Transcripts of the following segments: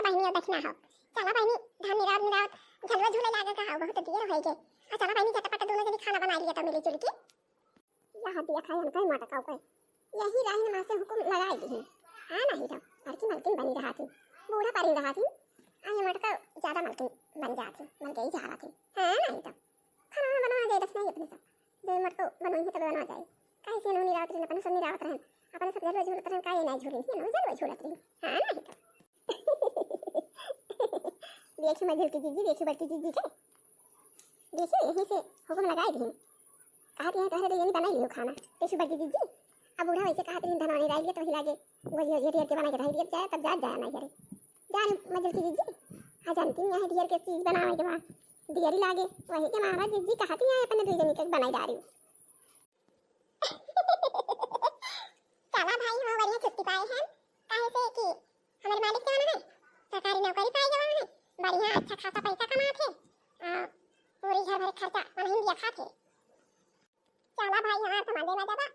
बहिनी और दक्षिणा हो। चला बहिनी धान निराव निराव झलवा झूले लागे का हो बहुत देर होई के। आ चला बहिनी चटपट दोनों जनी खाना बना लिया त मिली जुल के। यहाँ दिया खाए हम कई मटका को यही राही मां से हुकुम लगाई दी। हां नहीं तो लड़की मलकिन बनी रहा थी बूढ़ा पारी रहा थी आए मटका ज्यादा मलकिन बन जाती मन के ही जा रहा थी। हां नहीं तो खाना बनाना जाए दस नहीं अपने सब जो मटको बनवाई है तब बना जाए काहे से नहीं रात अपन सब नहीं रात रहन अपन सब जलवा झूलत रहन काहे नहीं झूली है ना जलवा झूलत रही। हां नहीं तो देखी मजल की जीजी देखी बड़की जीजी के देखी यहीं से हुकुम लगाई दी कहा दी है कह रहे ये बना लियो खाना देखी बड़की जीजी अब बूढ़ा वैसे कहा ती धनवानी रह गया तो ही लागे वो ये ढेर के बना के रह दिया जाए तब जात जाए ना करे जान मजल की जीजी आ जानती है ढेर के चीज बनावे के बाद दियरी लागे वही के महाराज जीजी कहती है अपने दो जनी के बनाई जा रही हूं। चला भाई हो बढ़िया छुट्टी पाए हैं काहे से कि हमारे मालिक के है सरकारी नौकरी पाए जवान है बढ़िया अच्छा खासा पैसा कमाते पूरी घर भर खर्चा नहीं दिया खाते। चला भाई हमारा सामान देना ज्यादा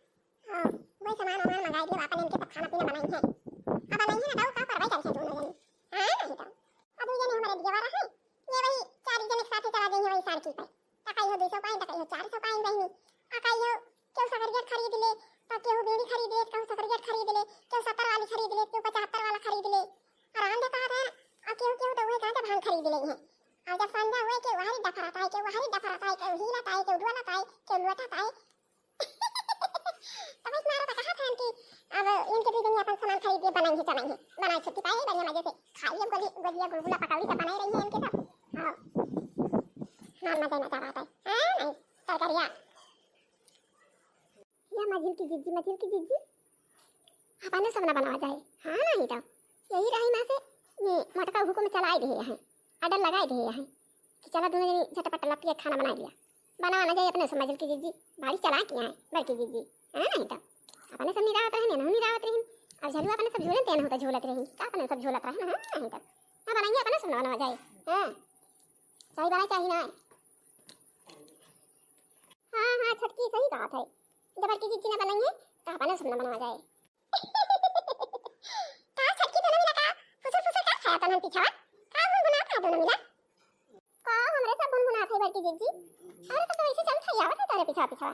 वही सामान हमारा मंगाई दिया अपन इनके सब खाना पीना बनाई है अब बनाई है ना तो करवाई चल दोनों जन। हां नहीं तो अब ये जने हमारे दिया वाला है ये वही चार जन एक साथ चला देंगे वही सार की पे टकाई हो 200 पाइन टकाई हो 400 पाइन बहनी अकाई हो क्यों सकरगेट खरीद ले तो क्यों बीड़ी खरीद ले क्यों सकरगेट खरीद ले क्यों 70 वाली खरीद ले क्यों 75 वाला खरीद ले आराम दे कहा है और क्यों क्यों तो वही कहा भांग खरीद ले है और जब संजा हुए कि वही डफराता है कि वही डफराता है कि हीला ताई के उड़वाला ताई के लोटा ताई तब इस मारा कहा था कि अब इनके भी दुनिया अपन सामान खरीद के बनाई है चलाई है बनाई छुट्टी पाई है बढ़िया मजे से खाइए गोली गोलिया गुलगुला पकौड़ी सब बनाई रही है इनके सब। हां नाम मजा ना चाहता है। हां नहीं तरकारियां या मजिल की जीजी अपन सब ना बनवा जाए। हां नहीं तो यही रही मां से ये मटका हुकुम चलाई दे हैं आर्डर लगाई दे हैं कि चला दोनों जनी झटपट लपटी खाना बना लिया बनाना जाए अपने समझ की जीजी बाड़ी चला किया है बड़की जीजी। हां नहीं तो अपने सब निरावत रहे नहीं निरावत रही और झलू अपने सब झूलन तेन होता झूलत रही का अपने सब झूलत रहे। हां नहीं तो ना बनाएंगे अपने सब ना बनवा जाए। हां सही बना चाहिए ना। हां हां छटकी सही बात है जब बड़की जीजी ने बनाएंगे तो अपने सब ना बनवा जाए। का छटकी दोनों मिला का फुसर फुसर का खाया तन पीछा का गुनगुना खा दोनों मिला का हमरे सब गुनगुना थे बड़की जीजी अरे तो ऐसे चल खाया आवत तारे पीछा पीछा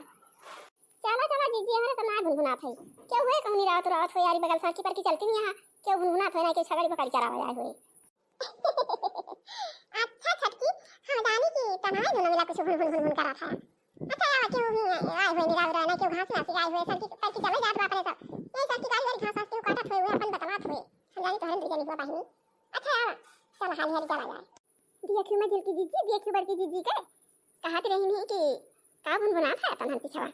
चला चला जीजी हमारे तो ना गुनगुना थे क्यों हुए कहनी रात रात हो यारी बगल सड़की पर की चलती नहीं यहां क्यों गुनगुना थे ना के छगड़ी पकड़ चरावा आए हुए। अच्छा छटकी हम जानी की तनाई दोनों मिला कुछ गुनगुन करा था अच्छा यार क्यों भी आए हुए निराव रहना क्यों घास ना सिखाए हुए सड़की पर की चले जात बाप रे सब ये सड़की गाड़ी वाली घास आते काटत हुए अपन बतलात हुए हम जानी तोहरे दिल हुआ बहिनी। अच्छा यार चल हाल हाल चला जाए दिया क्यों मजिल की जीजी दिया क्यों बड़की जीजी के कहत रही नहीं कि का गुनगुना था तन पीछा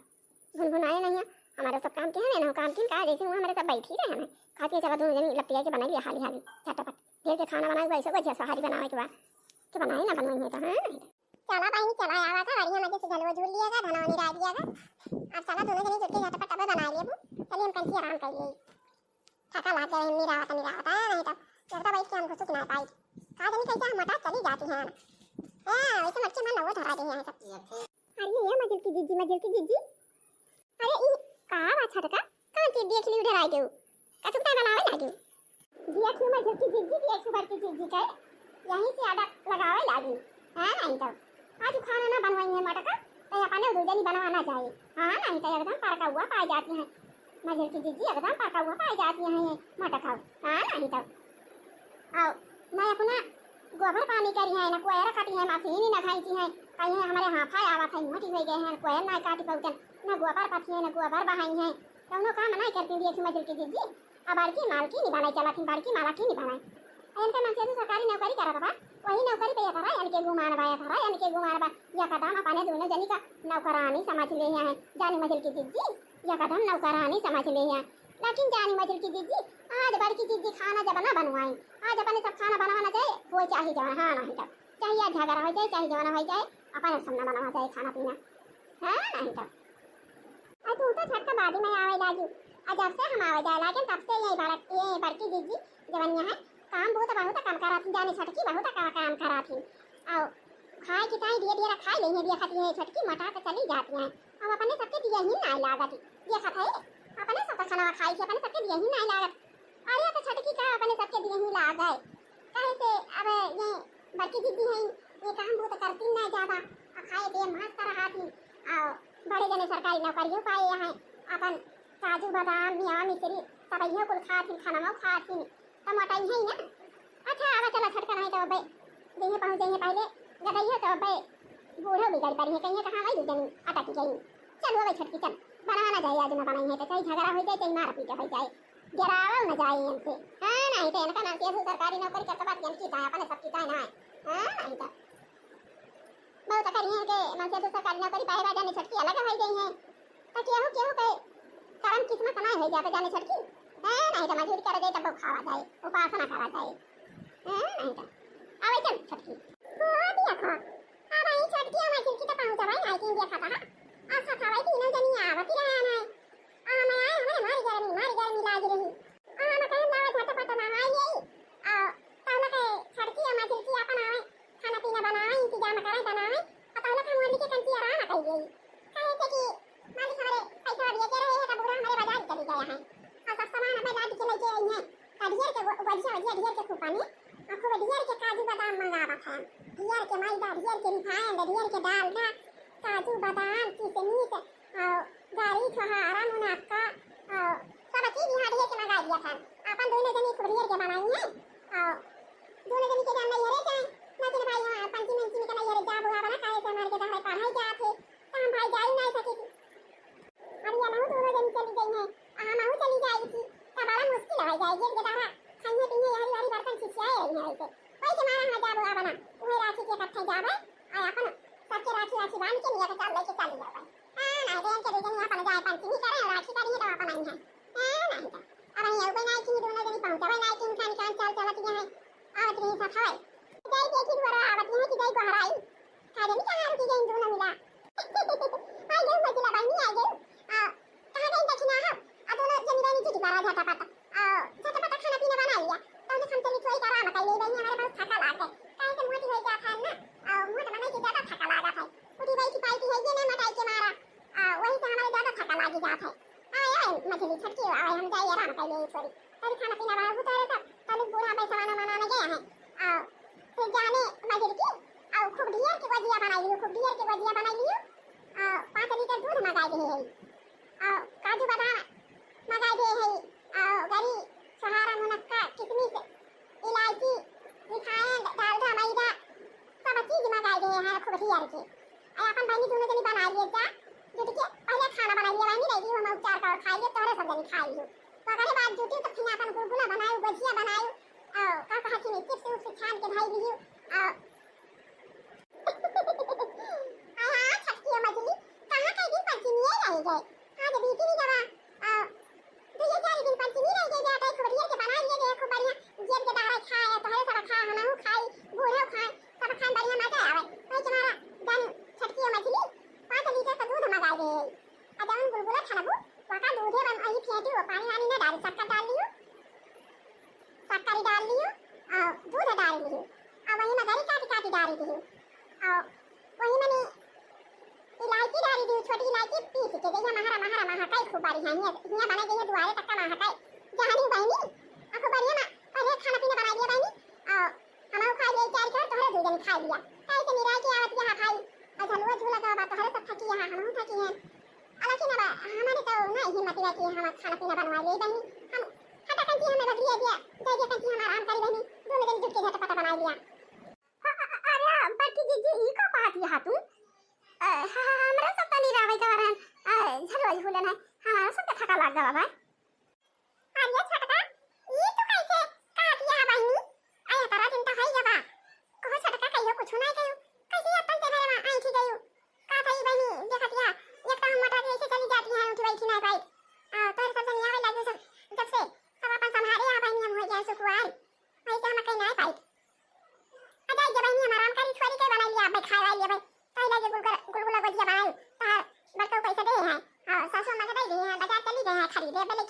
गुनगुनाए नहीं हमारा सब काम के है ना काम किन का जैसे हमारे सब बैठी रहे हैं खाते चला दोनों जनी लपटिया के बना लिया हाली हाली झटपट ढेर के खाना बनाए वैसे को जैसा हारी बनावे के बाद के बनाए ना बनवाई है तो। हां चला बहनी चला आवा था बढ़िया मजे से झलवा झूल लिएगा धनवानी रह दिएगा और चला दोनों जनी जुट के झटपट अब बना लिए चलिए हम कंची आराम कर लिए थका लाग गए नहीं रहा नहीं तो लगता बैठ के हमको सुख ना पाई का जनी कैसे हम मटा चली जाती हैं। हां वैसे मटके में नवो धरा दी है सब। अरे ये मजिल की जीजी अरे ई का बात छटका कौन चीज देख ली उधर आई गयो कचुकता बनावे लागी दिया क्यों मजिल की जीजी दिया क्यों बड़की जीजी के यहीं से आडा लगावे लागी। हां नहीं तो आज खाना ना बनवाई है मटका तो अपने दो जनी बनवाना चाहिए। हां नहीं तो एकदम पारका हुआ पाई जाती है मजिल की जीजी एकदम पारका हुआ पाई जाती है ये मटका। हां नहीं तो आओ मैं अपना गोबर पानी करी है ना कोयरा काटी है मशीन ना खाई है कहीं हमारे हाफा आवा था मोटी हो गए हैं कोयर ना काटी पौतन ना गोबर पाती है ना गोबर बहाई है दोनों काम नहीं करती दिए मजिल की जीजी अब बाड़की मालकी नहीं बनाई चला थी बाड़की मालकी नहीं बनाई इनका मन से सरकारी नौकरी करा था वही नौकरी पे था इनके गुमान बाया था इनके गुमान बा या कदम अपने दोनों जनी का नौकरानी समझ ले हैं जानी मजिल की जीजी या कदम नौकरानी समझ ले हैं लेकिन जानी मजिल की जीजी आज बड़की जीजी खाना जब ना बनवाई आज अपने सब खाना बनाना चाहिए वो चाहिए जवान। हाँ नहीं तो चाहिए झगड़ा हो जाए चाहे जवान हो जाए अपने सब ना बनाना चाहिए खाना पीना। हाँ नहीं तो तू तो छटका बादी में आवे लागी जब से हम आवे जाए लेकिन तब से ये बड़की जीजी जवनिया है काम बहुत काम करा थी जाने छटकी बहुत काम करा थी और खाए की ताई दिए दिए खाई नहीं दिए खाती है छटकी मटा तो चली जाती है अब अपने सबके दिए ही ना लागत ये खाता है अपने सब खाना खाई थी अपने सबके दिए ही ना लागत अरे तो छटकी का अपने सबके दिए ही लाग है काहे से अब ये बड़की दीदी है ये काम वो तो करती ना ज्यादा खाए पिए मस्त रहा थी और बड़े जने सरकारी नौकरियों पाए यहाँ अपन काजू बादाम मियाँ मिश्री सब इहो कुल खाती खाना खाती टमाटर है ना। अच्छा आवा चलो छटका नहीं तो बे देहे पहुंच जाइए पहले गदाइयो तो बे बूढ़ो बिगड़ पड़ी है कहीं कहाँ गई जमीन अटक गई। चलो भाई छटकी चल बनाना जाए आज न बनाई है तो चाहे झगड़ा हो जाए चाहे मार पीट हो जाए गिरावल न जाए हमसे हाँ नहीं तो इनका नाम कैसे सरकारी नौकरी करता बात जनकी चाहे अपने सब की ना है हाँ नहीं तो बहुत करिए के मन से तो सरकारी नौकरी पाए राजा ने छटकी अलग हो गई है तो केहू के कर्म किस्मत ना हो जाए जाने छटकी हाँ नहीं तो मजदूरी कर दे तब खावा जाए उपासना करा जाए हाँ नहीं तो आवे चल छटकी हो दिया खा अब आई छटकी हमारी खिड़की तो पहुंचा भाई आई किन दिया खाता है अच्छा खावाई तीनों जनी आवती रहा ना मैं आए हमारे मारी गर्मी लाग रही मैं कहीं दावा छाता पता ना आई यही ताला के छटकी हमारी खिड़की अपन आवे खाना पीना बनाए इंतजाम करे बनाए ताला का मोरी के कंची आरा ना कही गई कहे थे कि मालिक हमारे पैसा दिए के रहे है का बुरा हमारे बाजार चली गया है और सब सामान अपने लाद के लेके आई है कढ़ियर के वजिया के खुपानी आंखों में ढियर के काजू बादाम मंगावा था ढियर के मैदा ढियर के रिफाइंड ढियर के डालडा काजू बादाम किशमिश और गारी छोहारा मुनाफा और सब चीज यहाँ ढियर के मंगा दिया था अपन दोनों जनी खूब ढियर के बनाई है और दोनों जनी के जान नहीं हरे जाए ना कि भाई यहाँ पंची मंची निकल हरे जा बुआ बना खाए से हमारे के दहाई पढ़ाई जा थे तो हम भाई जा ही नहीं सके अब ये महू दोनों जनी चली गई है महू चली जाएगी तो बड़ा मुश्किल हो जाएगी के दहाई खाने पीने यारी वारी बर्तन खिंचाए रही है वैसे वही के मारा हमारा जा बुआ बना वही राखी के इकट्ठे जावे और अपन सबके राखी राखी बांध के लिया के चाल लेके चली जावे हां नहीं देन के दिन अपन जाए पंचमी करे राखी करी तो अपन आई है हां नहीं तो अब ये ऊपर नहीं कि दोनों जनी पहुंचा नहीं कि खान खान चाल चलत गए हैं आवत रही सफाई जाई देखी बड़ा आवत है कि जाई को हराई खा देनी कहां रुकी गई दोनों मिला आई गई मचला बनी आई गई कहां गई देखना है अब दोनों जनी रानी की बारा जाता पता झटपट खाना पीना बना लिया तो हम चली थोड़ी करा मत ले रही हमारे बहुत थका लाग है काहे से मोटी हो गया था ना और मोट बनाई के ज्यादा थका लागा था उठी भाई की पाई है ये ना मटाई के मारा वही से हमारे ज्यादा थका लागी जात है आए मछली छटकी आए हम जाए आराम कर ले थोड़ी तभी खाना पीना बना उतारे तब बूढ़ा पैसा मनाने गया है फिर जाने मजर की और खूब ढियर की वजिया बनाई लियो खूब ढियर की वजिया बनाई लियो 5 लीटर दूध मंगाई दे है और काजू बादाम मंगाई दे है और गरी सहारा मुनक्का किशमिश इलायची रिफाइंड डालडा मैदा सब चीज मंगाई दे हैं खूब ढियर के अपन भाई दोनों जनी बना लिए जा जो कि पहले खाना बना लिया भाई नहीं हम उपचार कर खाइए तोरे सब जनी खाई लियो तो अगले बात जुटी तो फिर अपन गुलगुला बनायो भजिया बनायो और का कहा कि चिप्स उप्स छान के भाई लियो हां छटकी मछली कहां कई दिन पंचमी रह गए आज बीती नहीं दवा तो ये 4 दिन पंचमी रह गए बेटा खूब ढियर के बना लिए खूब बढ़िया जेब के दावा खाए तो हरे सब खा हमहु खाई बूढ़ो खाए सब खान बढ़िया मजा आवे ओए तुम्हारा जन छटकी मछली 5 लीटर का दूध मंगा दे अदन बुलबुला खाना वका दूधे बन आई फेंटी वो पानी वानी ना डाल शक्कर डाल लियो शक्कर डाल लियो और दूध डाल लियो और वही में गरी काटी डाल दियो और वही में इलायची डाल दियो छोटी इलायची पीस के देखिए महाकाई खूब बारी है हिया बना गई है दुआरे तक का महाकाई जहानी बहनी आपको बढ़िया ना पहले खाना पीना बना दिया बहनी और हम खा लिए 4 कर तोहरे दो जन खा लिया कैसे निराई की आवत यहां खाई झलुआ झूला का बात हरे सब थकी यहां हम थकी हैं अलग ना हमारे तो ना हिम्मत है कि हम खाना पीना बनवा ले बहनी हम हटा कंची हमें रख दिया दे दिया कंची हम आराम करी बहनी दोनों जन जुट के झटपट बना लिया अरे बच्ची जी ई को बात यहां तू हमरा सब तनी रावे का रहन झलुआ झूला ना हमारा सब थका लग गया भाई अरे छटका ये तो कैसे काट दिया बहनी आया तारा चिंता है जबा कहो छटका कहियो कुछ नहीं कहियो कैसे अपन से मेरे मां आई थी गयो का थई बहनी देखतिया एक तो हम मटर के ऐसे चली जाती है उठी बैठी ना भाई तोर सब जन आवे लागे सब जब से सब अपन संभाले आ बहनी हम हो जाए सुकुआर ऐसे हम कहीं नहीं पाई अजाई जब बहनी हम आराम करी छोरी के बना लिया भाई खाए वाली भाई तई लागे गुलगुला भजिया बनाई तार बड़का पैसा दे है हां सासू मां के दे है बाजार चली गए हैं खरीदे पहले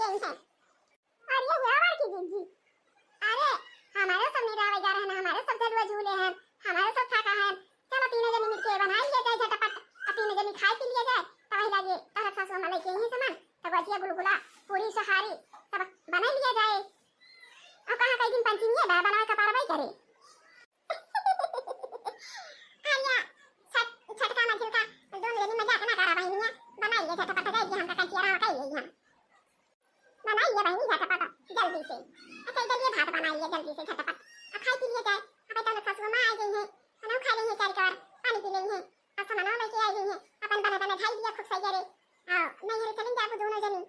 करे आलिया छटका मझुका दोन लेनी मजाक ना करा बहनिया बनाइए झटपट जाइए हम का चिरा का ही हम बनाइए बहनी झटपट जल्दी से अच्छा इधर ये भात बनाइए जल्दी से झटपट अब खाई पी लिए जाए अब तो सासू मां आ गई है खाना खा लेंगे चार कवर पानी पी लेंगे अब सामान लेके आई गई है अपन बना बना खाई दिया खूब सही रे आओ नहीं हरे चलेंगे आप दोनों जनी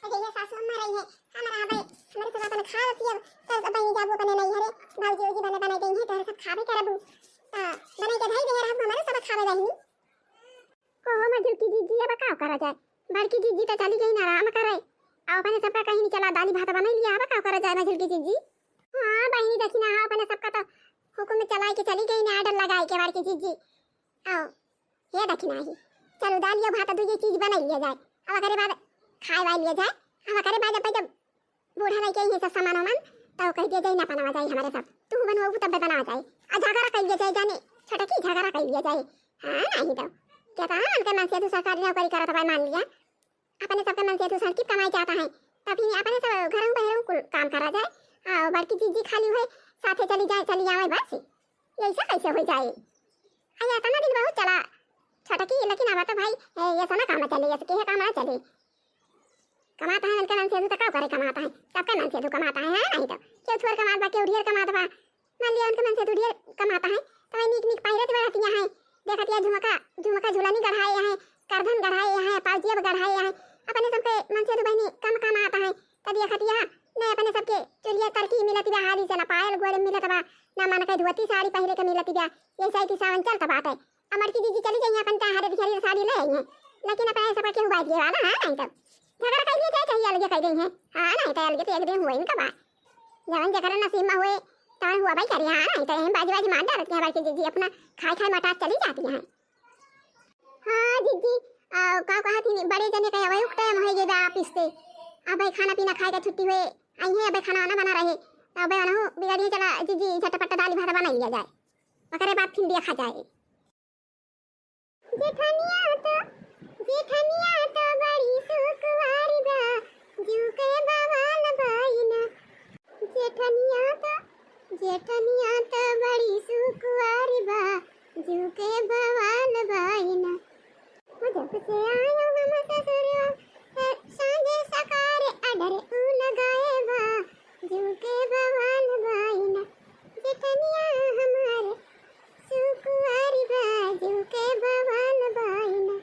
अजय ये सासू मां रही है हमारा भाई हमारे सब अपन खा रही है तो अब नहीं जाबो कने नहीं हरे भाऊजी जी बना बना गई है तो सब खावे करबू बना के भाई दे रहा हमारे सब खावे रही को मजू की जीजी अब का करा जाए बड़की जीजी तो चली गई ना आराम करे अब अपने सबका कहीं नहीं चला दाली भात बना लिया अब का करा जाए मजू की जीजी हां बहनी देखी ना अपने सबका तो हुकुम चला के चली गई ना आर्डर लगाई के बड़की जीजी आओ ये देखी ना ही चलो दालिया भात दो ये चीज बना लिया जाए अब करे बाद खाए वाई लिया जाए अब करे बाद जब बूढ़ा नहीं कहीं सब सामान मन तो कह दिया जाए ना बनावा जाए हमारे सब तू बनवाओ तब बना जाए आ झगड़ा कर लिया जाए जाने छोटा की झगड़ा कर लिया जाए हां नहीं तो क्या था उनके मन से तो सरकारी नौकरी करा था भाई मान लिया अपने सबके मन से तो सर की कमाई चाहता है तभी अपने सब घरों बहरों कुल काम करा जाए और बड़की जीजी खाली हुए साथे चली जाए बस ऐसा कैसे हो जाए अरे इतना दिन बहुत चला छोटा की लेकिन अब तो भाई ये सोना काम चले ये के काम ना चले कमाता है उनके मन से तो क्या करे कमाता है सबके मन से तो कमाता है नहीं तो क्यों छोड़ कमाता क्यों ढेर कमाता बा मान लिया उनके मन से तो ढेर कमाता है तो नीक नीक पहिरत रहती है देखत ये झुमका झुलानी गढ़ाए है करधन गढ़ाए है पाउजिया गढ़ाए है अपने सबके मन से तो बहनी कम कमाता है तब देखत यह नहीं अपने सबके चुरिया करकी मिलती बा हारी से ना पायल गोड़े मिलत बा ना मन के धोती साड़ी पहरे के मिलती बा ये साइड सावन चलता बात है अमर की दीदी चली गई अपन का हरे बिचारी साड़ी ले आई है लेकिन अपने सब के हुआ दिए वाला हां नहीं तब झगड़ा कर लिए चाहिए अलग कह गई है हां नहीं तो अलग तो एक दिन हुए इनका बा जवन जकर नसीब में हुए तान हुआ भाई करी हां नहीं तो हम बाजी मार डालती है बाकी जीजी अपना खाए मटा चली जाती हैं हां जीजी का कहा थी बड़े जने का वही टाइम हो गया ऑफिस से अब खाना पीना खाए का छुट्टी हुए आई है अब खाना वाना बना रहे तो अब ना बिगाड़ी चला जीजी झटपट दाल भात बना लिया जाए पकड़े बात फिर दिया खा जाए जेठनिया तो बड़ी सुकुवारी बा जू के बवाल बाईना जेठनिया तो बड़ी सुकुवारी बा जू के बवाल बाईना जब से आयो हम ससुरिया सांझे सकारे अडर ऊ लगाए बा जू के बवाल बाईना जेठनिया हमारे सुकुवारी बा जू के बवाल बाईना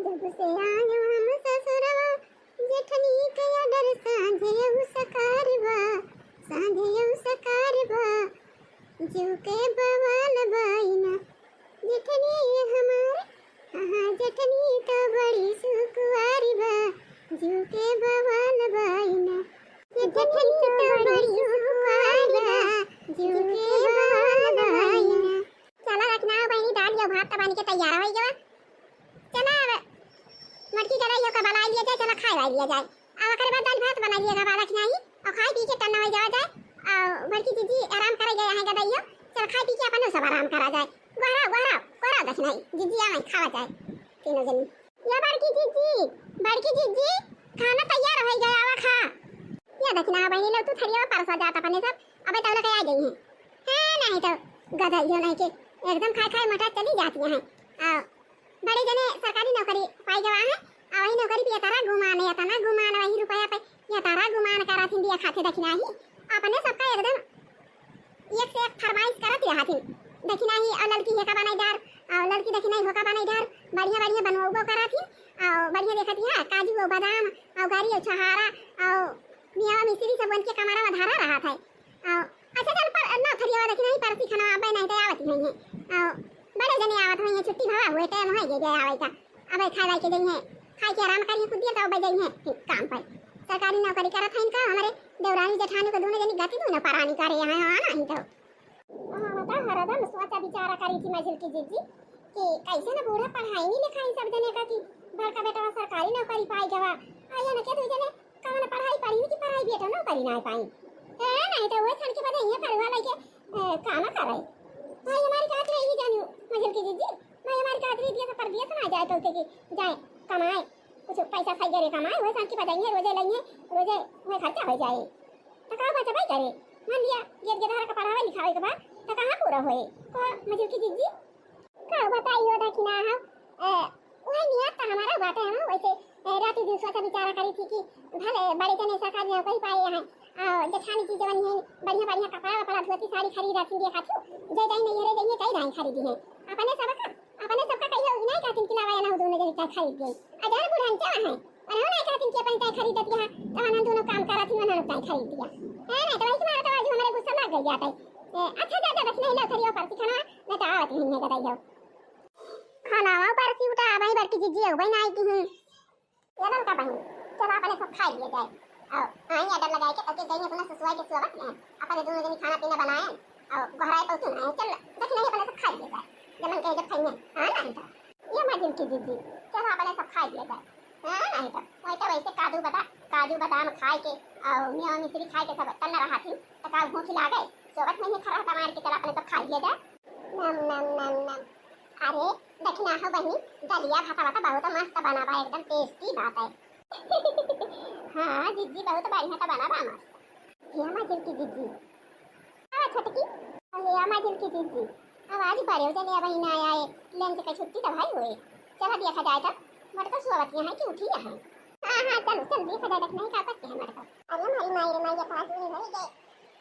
जब से आयो हम ससुरवा जेठनी के अडर सांझे ऊ सकारे बा जू के बवाल बाईना जेठनी हमारे हाँ जेठनी तो बड़ी सुकुवारी बा जू के बवाल बाईना जेठनी तो बड़ी सुकुवारी बा जू के बवाल बाईना चला रखना बहनी दाल या भात बन के तैयार हो गया चला मटकी कढ़ाई का बना लिया जाए चला खाए लिया जाए अब करे बाद दाल भात बना लिएगा बालक नहीं और खाए पी के टन्ना हो जाए और बड़की जीजी आराम करे गए हैं गदैया चल खाए पी के अपन सब आराम करा जाए गोरा दस नहीं जीजी आवे खावा जाए तीनों जन या बड़की जीजी खाना तैयार हो गया आवा खा या देखना बहनी लोग तू थरिया परसा जाता अपने सब अबे तब लग आ गई हैं नहीं तो गदैया नहीं के एकदम खाए मटा चली जाती हैं बड़े जने सरकारी नौकरी पाई गवा है आ वही नौकरी पे तारा घुमाने वही रुपया पे या तारा घुमान करा थी दिया खाते देखना ही अपने सबका एकदम एक से एक फरमाइश करत रहा थी देखना ही और लड़की है का बनाईदार और लड़की देखना ही होका बनाईदार बढ़िया बनवाओ करा थी और बढ़िया देखती है काजू और बादाम और गारी और छहारा और मियां मिस्त्री सब बन के कमरा में धारा रहा था और अच्छा चल पर ना थरिया देखना ही परसी खाना अब नहीं तो आवत नहीं है और बड़े जने आवत हैं छुट्टी भवा हुए टाइम हो गया आवे का अब खाए के दिन है खाए के आराम करिए खुद दिया तो बज गई है काम पर सरकारी नौकरी करत है इनका हमारे देवरानी जेठानी को दोनों जनी गति दो ना परानी करे यहाँ आना ही तो बता हरदम सोचा विचारा करी थी मजल की जीजी कि कैसे ना बूढ़ा पढ़ाई नहीं लिखाई सब जने का कि बड़का बेटा सरकारी नौकरी पाई गवा आया ना के दो जने कवन पढ़ाई पढ़ी कि पढ़ाई बेटा नौकरी ना पाई है नहीं तो वो छन के बाद ये परिवार लेके काम करे भाई हमारी काट रही जानू मजल की जीजी मैं हमारी काट रही दिया पर दिया सुना जाए तो कि जाए कमाए कुछ पैसा खाई करे कमाए वो सन की बताइए रोजे लइए रोजे में खर्चा हो जाए तो का बचा भाई करे मान लिया गेद गेदार का पढ़ावे लिखावे के बाद तो कहां पूरा होए को मजू की जीजी का बताइयो दखिना हम वही नियत तो हमारा बात है हम वैसे राती दिन सोचा विचार करी थी कि भले बड़े जने सरकार ने कोई पाए हैं जठानी की जवानी है बढ़िया बढ़िया कपड़ा वपड़ा धोती साड़ी खरीद रखी दिया खाती जय जय नहीं रे जइए कई दाई खरीदी है अपने सबका कहियो नहीं कहती कि लावा ना दोनों जने खरीद गई अजार बुढ़ान क्या है और नहीं कहती कि अपन तय खरीद दिया तो हम दोनों काम करा थी उन्होंने तय खरीद दिया है ना तो वैसे मारा तो आज हमारे गुस्सा लग गई जाता है अच्छा जा बस नहीं लो थरियो पर खाना मैं तो आवत नहीं है बताई जाओ खाना वहां पर सी उठा भाई बड़की जीजी है भाई ना आई की हूं चलो का बहन चलो अपने सब खा लिया जाए आओ आई आडर लगाए के ओके गई अपना ससुराल के स्वागत में अपने दोनों जने खाना पीना बनाए और घराए पहुंचे ना चल देख नहीं अपने सब खा लिया जाए जमन के जब खाएंगे हां नहीं तो ये मजिल की जीजी चलो अपने सब खा लिया जाए हां नहीं तो वैसे काजू बादाम खाए के और मियां मिश्री खाए के सब तन रहा थी तो का भूख खिला गए सोबत में ही खरा मार के चला अपने सब खा लिया जाए नम नम नम नम अरे देखना हो बहनी दलिया भाता बहुत मस्त बना बा एकदम टेस्टी बात है हाँ जीजी बहुत बढ़िया का बना बा मस्त ये मजिल की जीजी हाँ छटकी ये मजिल की जीजी आवाज बड़े हो चले बहन आया है लंच का छुट्टी तो भाई हुए चला देखा जाए तब मट को सोवत है कि उठी है हाँ चलो चल देखा जाए तक नहीं का सकते हैं मट को अरे हमारी माई के पास नहीं भरी गए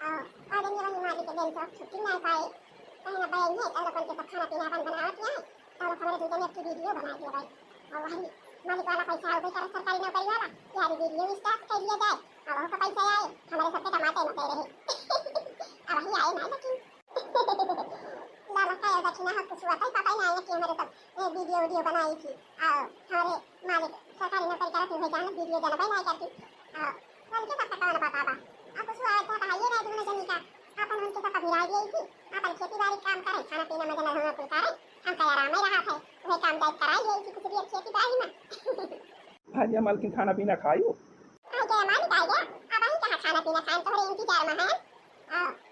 और ये वाली मारी के दिन तो छुट्टी ना पाए कहना भाई ये और अपन के सब खाना पीना अपन बनावत है और हमारे दूसरे ने की वीडियो बना दिया भाई और वही मालिक वाला पैसा हो गया सरकारी नौकरी वाला यार वीडियो स्टार्ट कर लिया जाए और उसका पैसा आए हमारे सबके टमाटे न रहे अब वही आए ना लेकिन लाला का यार दक्षिणा हक कुछ हुआ था पता ही नहीं है कि हमारे सब वीडियो बनाई थी और हमारे मालिक सरकारी नौकरी करते हुए जाने वीडियो जाना भाई नहीं करती और उनके सब का पता बा अब कुछ हुआ था कहिए ना दोनों जनी का अपन उनके सब अभिराय गई थी अपन खेती बाड़ी काम करे खाना पीना मजा ना होना पुकारे हम का आराम ही रहा था वही काम जाए कराई गई थी कुछ भी खेती बाड़ी में आज मालकिन खाना पीना खायो आ गया मालिक आ गया अब ही कहां खाना पीना खान तो इंतजार में है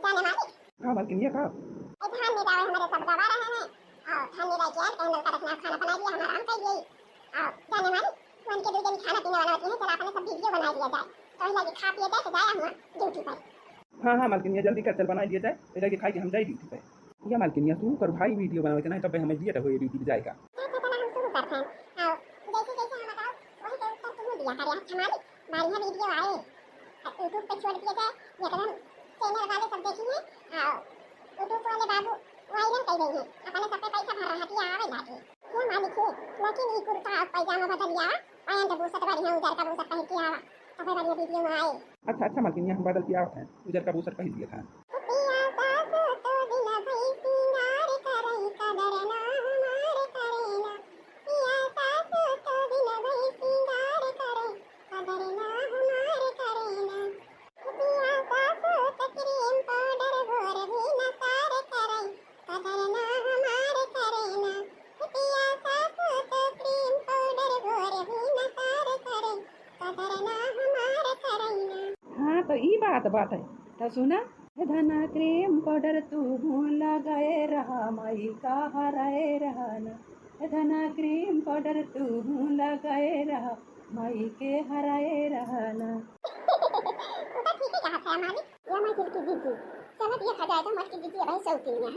जाने मालिक हाँ मालकिन ये खा धान में दावे हमारे सब दबा रहे हैं और धान में रह गया कैंडल का रखना खाना बना दिया हमारा आराम कर गई और जाने मालिक उनके दूसरे दिन खाना पीना बनाते हैं चला अपने सब वीडियो बना दिया जाए तो लगे खा पिए जाए तो जाया हुआ ड्यूटी पर हाँ मालकिन ये जल्दी कर चल बना दिया जाए तो जाके खाई के हम जाए ड्यूटी पे या मालकिन ये तू कर भाई वीडियो बनावे के नहीं तब हमें दिया तो होए ड्यूटी पे जाएगा हम शुरू करते हैं और जैसे जैसे हम बताओ वही तो उत्तर तुम दिया करे अच्छा मालिक बढ़िया वीडियो आए यूट्यूब पे छोड़ दिया जाए एकदम चैनल वाले सब देखेंगे और यूट्यूब वाले बाबू वायरल कर देंगे अपने सब पे पैसा भर रहा है आवे लाके ये मालिक है लेकिन ये कुर्ता पैजामा बदल लिया आयन तो बुसत बढ़िया उधर का बुसत पहन के आवा तो फिर बढ़िया वीडियो में आए अच्छा मालकिन ये हम बदल के आवत हैं उधर का बूसर पहन दिया था तो ई बात है तो सुना धना क्रीम पाउडर तू लगाए रहा माई का हराए रहना धना क्रीम पाउडर तू लगाए रहा माई के हराए रहना तो ठीक है कहा था मालिक ये मैं दिल की जीजी चलो ये खा जाए तो मत की जीजी भाई सौती है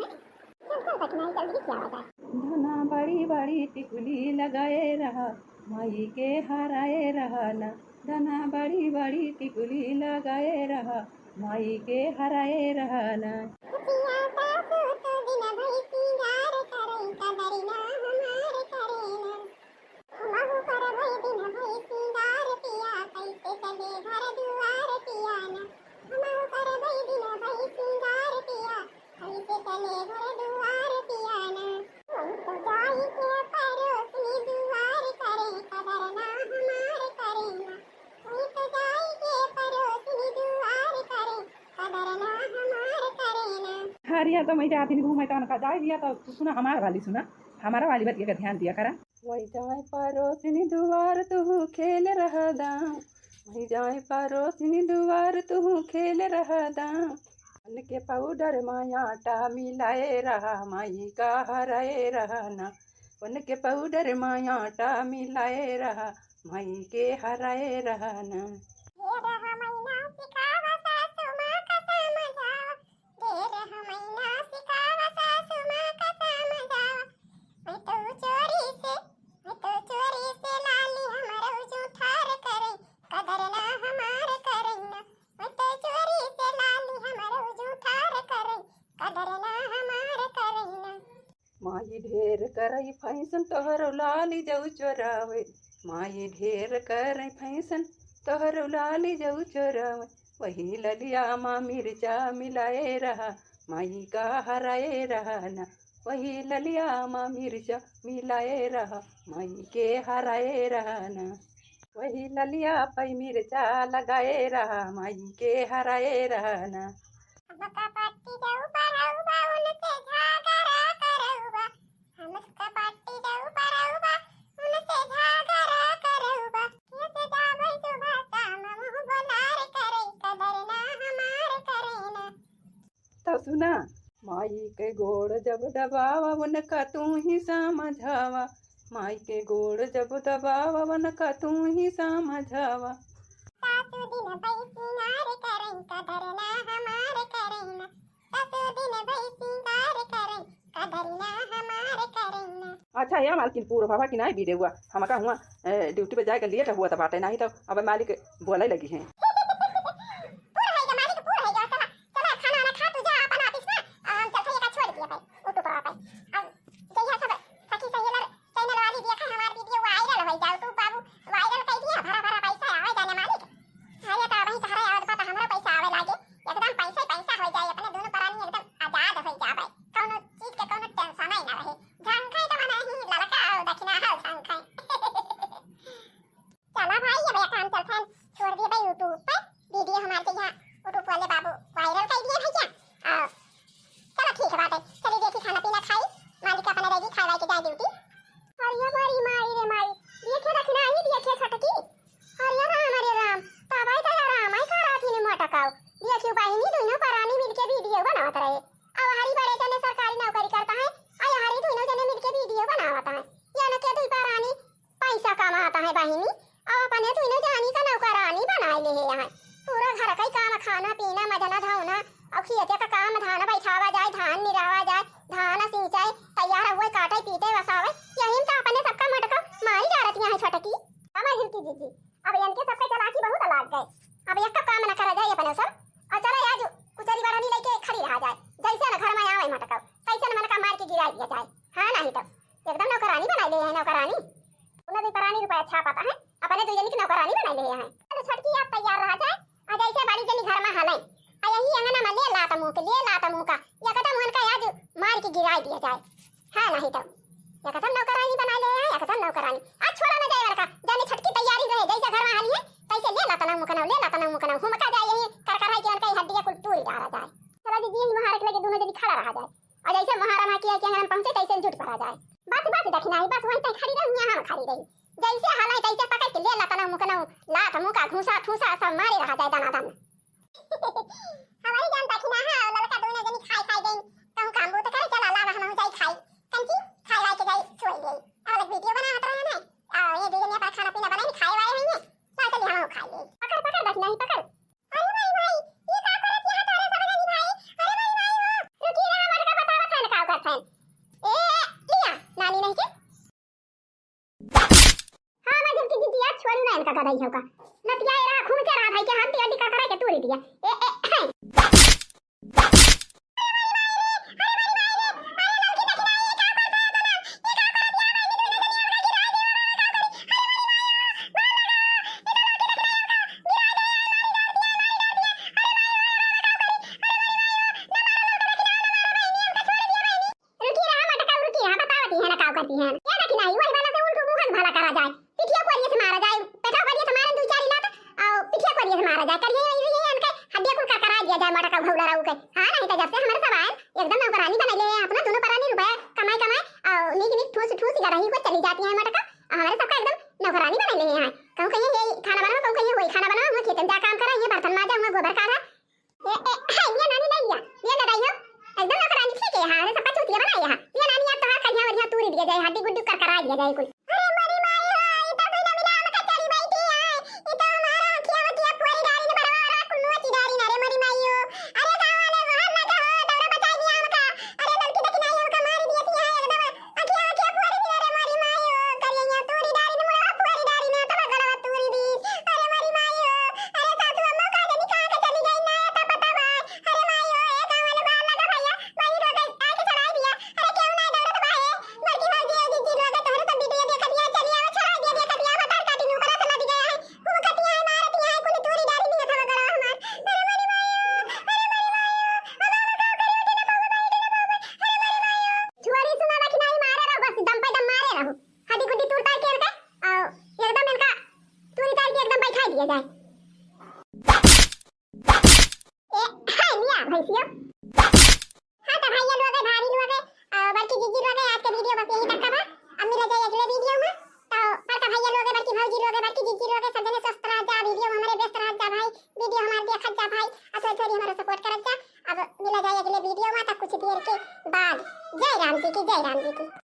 चल तक नहीं जल्दी क्या होता धना बड़ी बड़ी टिकुली लगाए रहा माई के हराए रहना धना बड़ी बड़ी टिकुली लगाए रहा माई के हराए रहना पिया सासु तो दिन भई सिंगार करे कदर ना हमारे करेना हमहु कर भई दिन भई सिंगार पिया कैसे चले घर दुआर पिया ना हमहु कर भई दिन भई सिंगार पिया कैसे चले घर दुआर पिया ना तो जाई के परोसनी दुआर करे कदर ना हमारे करेना तो जाई के परोसनी दुआर करे कदर ना हमारे करेना हरिया तो मैं जाती घूमे तो उनका जाए दिया तो सुना हमारा वाली बात का ध्यान दिया करा वही जाए परोसनी दुआर तू खेल रहा दाम वही जाए परोसनी दुआर तू खेल रहा दाम के पाउडर में आटा मिलाए रहा माई का हराए रहना उनके पाउडर में आटा मिलाए रहा माई के हराए रहना ये रहा महीना सिखावा सासु माँ का समझा माई ढेर करई फैसन तोहर लाली जऊ चोरावे, माई ढेर करई फैसन तोहर लाली जऊ चोरावे, वही ललिया माँ मिर्चा मिलाए रहा, माई का हराए रहा ना, वही ललिया माँ मिर्चा मिलाए रहा, माई के हराए रहा ना, वही ललिया पई मिर्चा लगाए रहा, माई के हराए रहा ना। हमका पार्टी जाऊ परौबा उनसे झागरा करौबा, हमका पार्टी जाऊ परौबा उनसे झागरा करौबा, कैसे जाबै सुबह शाम मुँह बोलार करे, कदर ना हमार करे ना। तो सुना, माई के गोड़ जब दबावा उनका तू ही समझावा, माई के गोड़ जब दबावा उनका तू ही समझावा, सासु दिन भई सिंगार करें, कदर ना हमार करे ना, सासु दिन भई सिंगार करें, कदर ना हमार करे ना। अच्छा या मालकिन पूरा बाबा की नहीं बीरे हुआ हमका हुआ ड्यूटी पे जाएगा लेट हुआ था बाटे नहीं तो अब मालिक बोले लगी है। पूरा है मालिक पूरा है, चला चला खाना वाला खा तू जा अपन ऑफिस में, हम चल के का छोड़ दिया भाई ऑटो पर पे। अब जइया सब सखी सहेलर चैनल वाली देखा हमार वीडियो वायरल हो जाओ, तू बाबू वायरल कर दिया, भरा भरा पैसा आवे जाने मालिक, हां या वही कहरा आवत पता हमरा पैसा आवे लागे, एकदम पैसा पैसा हो जाए, अपने दोनों प्राणी एकदम आजाद हो जाए, कोनो चीज के कोनो टेंशन ही ना रहे, जान खाए तो मना ही लड़का और दक्षिणा है जान खाए। चला भाई ये भैया काम चल फैन छोड़ दिए भाई यूट्यूब पर वीडियो हमारे के यहाँ यूट्यूब वाले बाबू वायरल कर दिए भैया। चलो ठीक है बात है, चलिए देखिए खाना पीना खाई, मालिक अपने रहेगी खावा के जाए ड्यूटी। और ये मारी मारी रे मारी देखे दक्षिणा ही देखे छटकी, और ये राम रे राम तबाई तो राम आई खा थी ने मटकाओ देखियो बहिनी दोनों परानी मिलके वीडियो बनावत रहे, अब हरी बड़े जने सरकारी नौकरी करता है और हरी दोनों जने मिलके वीडियो बनावत है, या न के दुई परानी पैसा कमाता है बहिनी, और अपने दोनों जानी का नौकरानी बना ले है यहाँ, पूरा घर का ही काम खाना पीना मजना धोना और खेते का काम धान बैठावा जाए, धान निरावा जाए, धान सिंचाई तैयार हुए काटे पीटे वसावे, यही में तो अपने सबका मटका मारी जा रही है छटकी। हमारी हिलती जीजी अब इनके सबके चलाकी बहुत लाग गए, अब एक का काम न करा जाए अपने सब, और चलो आज कुचरी बरानी लेके खड़ी रहा जाए, जैसे न घर में आवे मटका कैसे न मनका मार के गिरा दिया जाए, हाँ नहीं तो एकदम नौकरानी बना ले है, नौकरानी उन्हें भी परानी रुपया अच्छा पता है, अपने दो जनी की नौकरानी बना ले हैं। चलो छटकी आप तैयार रहा जाए, और जैसे बड़ी जनी घर में हले और यही अंगना में ले लाता मुंह के, ले लाता मुंह का या कदम उनका आज मार के गिरा दिया जाए, हाँ नहीं तो या कदम नौकरानी बना ले हैं, या कदम नौकरानी आज छोड़ा न जाए लड़का जाने छटकी तैयारी रहे, जैसे घर में हली है कैसे ले लाता ना मुंह का ले लाता ना मुंह का हम का जाए यही कर कर के उनका हड्डी कुल टूरी डाला जाए। चलो दीदी यही महाराज लगे दोनों जनी खड़ा रहा जाए, और जैसे महाराणा किया कि हम पहुंचे तैसे झूठ करा जाए, बस बस दक्षिणा बस वहीं तक खड़ी रही, यहाँ खड़ी रही, जैसे हला तैसे पकड़ के ले लाता ना मुंह का लात मुंह का घूसा ठूसा सब मारे रहा जाए दाना दाना। हमारी जान दक्षिणा है लड़का दोनों जनी खाई खाई गई, कहूं काम वो तो करे चला ला हम जाई खाई कंची खाई लाई के जाई छोड़ गई, और वीडियो बना रहे हैं और ये दोनों ने खाना पीना बनाई खाए वाले हैं, ला चलिए हम खा ले, पकड़ पकड़ दक्षिणा ही पकड़। अरे भाई भाई ये का करत यहां तोरे सब जनी भाई, अरे भाई भाई हो रुकी रहा मर का बतावा खान का कर फैन ए लिया नानी नहीं के हाँ मैं जब की दीदी यार छोड़ू ना इनका गदाई होगा लतिया रहा घूम के रहा भाई के हाथ अड्डी का करा के तोड़ दिया ए करती हैं या ना कि नहीं वही वाला से उल्टू मुंह भला करा जाए, पिठिया कोरिए से मारा जाए, पेटा कोरिए से मारन दो चार लात और पिठिया कोरिए से मारा जाए, करिए ये इनके हड्डियां कुल का करा दिया जाए मटका घौला रहू के, हां नहीं तो जब से हमारे सब आए एकदम नौकरानी बना ले अपना दोनों परानी रुपया कमाई कमाई और नीक नीक ठूस ठूस गरही को चली जाती है मटका, हमारे सबका एकदम नौकरानी बना ले हैं, कहूं कहीं ये खाना बनाओ कहूं कहीं वही खाना बनाओ, मैं खेत में जा काम करा, ये बर्तन माजा, मैं गोबर काढ़ा ये नानी नहीं लिया ये लड़ाई हो एकदम नौकरानी ठीक है, हां सबका चूतिया बनाई है ये नानी अब तो हाथ कहिया वरिया तूरी दिया जाए, हड्डी गुड्डू कर करा दिया जाए कुल। अरे मरी माई हो ये तो बिना मिला मका चली बैठी है, ये तो हमारा अखिया वखिया पूरी डारी ने बरवा कुल मोची डारी ना रे मरी माई हो, अरे गांव वाले बाहर ना कहो दौरा बचा दिया हमका, अरे लड़की देखी नहीं हमका मार दिया थी है एकदम अखिया वखिया पूरी दी रे मरी माई हो, करिया यहाँ तूरी डारी ने मुड़ा पूरी डारी ने तो गलवा तूरी दी, अरे मरी माई हो अरे सासू अम्मा का जनी कहां के चली गई ना तो पता बा, अरे माई हो ए गांव वाले बाहर ना भैया भाई रो गई आके चढ़ाई दिया, अरे क्यों ना दौरा तो भाई भैंसियो। हाँ तो भैया लोग है, भाभी लोग है, बड़की जीजी लोग है, आज का वीडियो बस यही तक का बा। अब मिला जाए अगले वीडियो में। तो बड़का भैया लोग है, बड़की भौजी लोग है, बड़की जीजी लोग है, सब जने स्वस्थ रह जा, वीडियो हमारे व्यस्त रह जा भाई, वीडियो हमारे देखत जा भाई, थोड़ी थोड़ी हमारा सपोर्ट करत जा। अब मिला जाए अगले वीडियो में, तब कुछ देर के बाद। जय राम जी की, जय राम जी की।